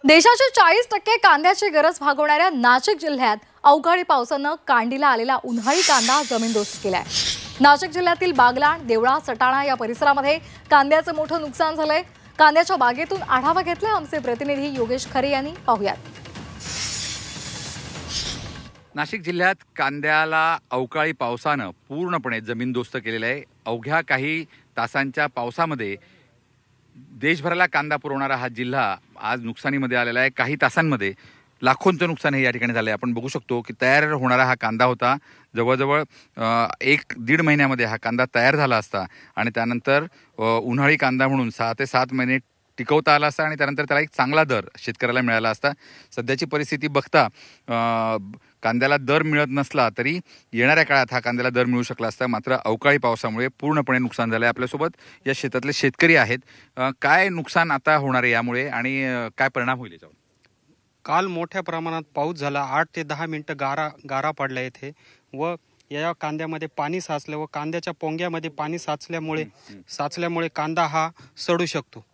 देशाची 40% कांद्याची गरज भागवणाऱ्या नाशिक जिल्ह्यात अवकाळी पावसानं कांडीला आलेला उन्हाळी कांदा जमीनदोस्त केलाय। नाशिक जिल्ह्यातील बागलाण, देवळा, सटाणा या परिसरामध्ये कांद्याचं मोठं नुकसान झालंय। कांद्याच्या बागेतून आढावा घेतला आमचे प्रतिनिधी योगेश खरे यांनी। पाहूयात। नाशिक जिल्ह्यात कांद्याला अवकाळी पावसानं पूर्णपणे जमीनदोस्त केलेलं आहे। अवघ्या काही तासांच्या पावसामध्ये देशभराला कांदा पुरवणारा हा जिल्हा आज नुकसानीमध्ये आलेला आहे। काही तासांमध्ये लाखोंचं नुकसान हे या ठिकाणी झालं आहे। आपण बघू शकतो की तयार होणारा हा कांदा होता। जवळजवळ 1-1.5 महिन्यामध्ये हा कांदा तयार झाला असता आणि त्यानंतर उन्हाळी कांदा म्हणून 6 ते 7 महिने टिकवता आला असता आणि त्यानंतर त्याला एक चांगला दर शेतकऱ्याला मिळाला असता। सध्याची परिस्थिती बघता कांद्याला दर मिळत नसला तरी येणाऱ्या काळात हा कांद्याला दर मिळू शकला असता। मात्र अवकाळी पावसामुळे पूर्णपणे नुकसान झालं आहे। आपल्यासोबत या शेतातले शेतकरी आहेत। काय नुकसान आता होणार आहे यामुळे आणि काय परिणाम होईल याच्यावर? काल मोठ्या प्रमाणात पाऊस झाला। 8 ते 10 मिनिटं गारा पडला येथे व या कांद्यामध्ये पाणी साचलं व कांद्याच्या पोंग्यामध्ये पाणी साचल्यामुळे कांदा हा सडू शकतो,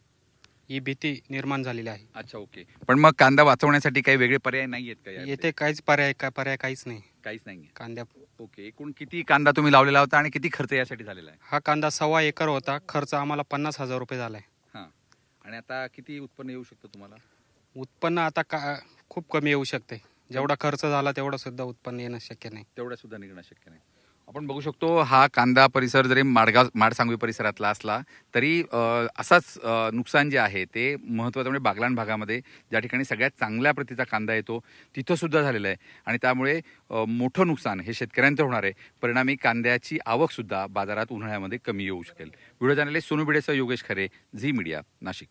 ही भीती निर्माण झालेली आहे। अच्छा, ओके। पण मग कांदा वाचवण्यासाठी काही वेगळे पर्याय नाही आहेत का? येथे काहीच पर्याय काहीच नाही। काहीच नाही कांद्या ओके। एकूण किती कांदा तुम्ही लावलेला होता आणि किती खर्च यासाठी झालेला आहे? हा कांदा 1.25 एकर होता। खर्च आम्हाला 50,000 रुपये झालाय। हां, आणि आता किती उत्पन्न येऊ शकतं तुम्हाला? उत्पन्न आता खूप कमी येऊ शकते। जेवढा खर्च झाला तेवढा सुद्धा उत्पन्न येणं शक्य नाही। तेवढं सुद्धा निघणं शक्य नाही। आपण बघू शकतो हा कांदा परिसर जरी माडसांगवी परिसरातला असला तरी असाच नुकसान जे आहे ते महत्त्वाचं म्हणजे बागलाण भागामध्ये ज्या ठिकाणी सगळ्यात चांगल्या प्रतीचा कांदा येतो तिथं सुद्धा झालेलं आहे आणि त्यामुळे मोठं नुकसान हे शेतकऱ्यांचं होणार आहे। परिणामी कांद्याची आवक सुद्धा बाजारात उन्हाळ्यामध्ये कमी येऊ शकेल। व्हिडिओ जर्नलिस्ट सोनू भिडेसह योगेश खरे, झी मीडिया, नाशिक।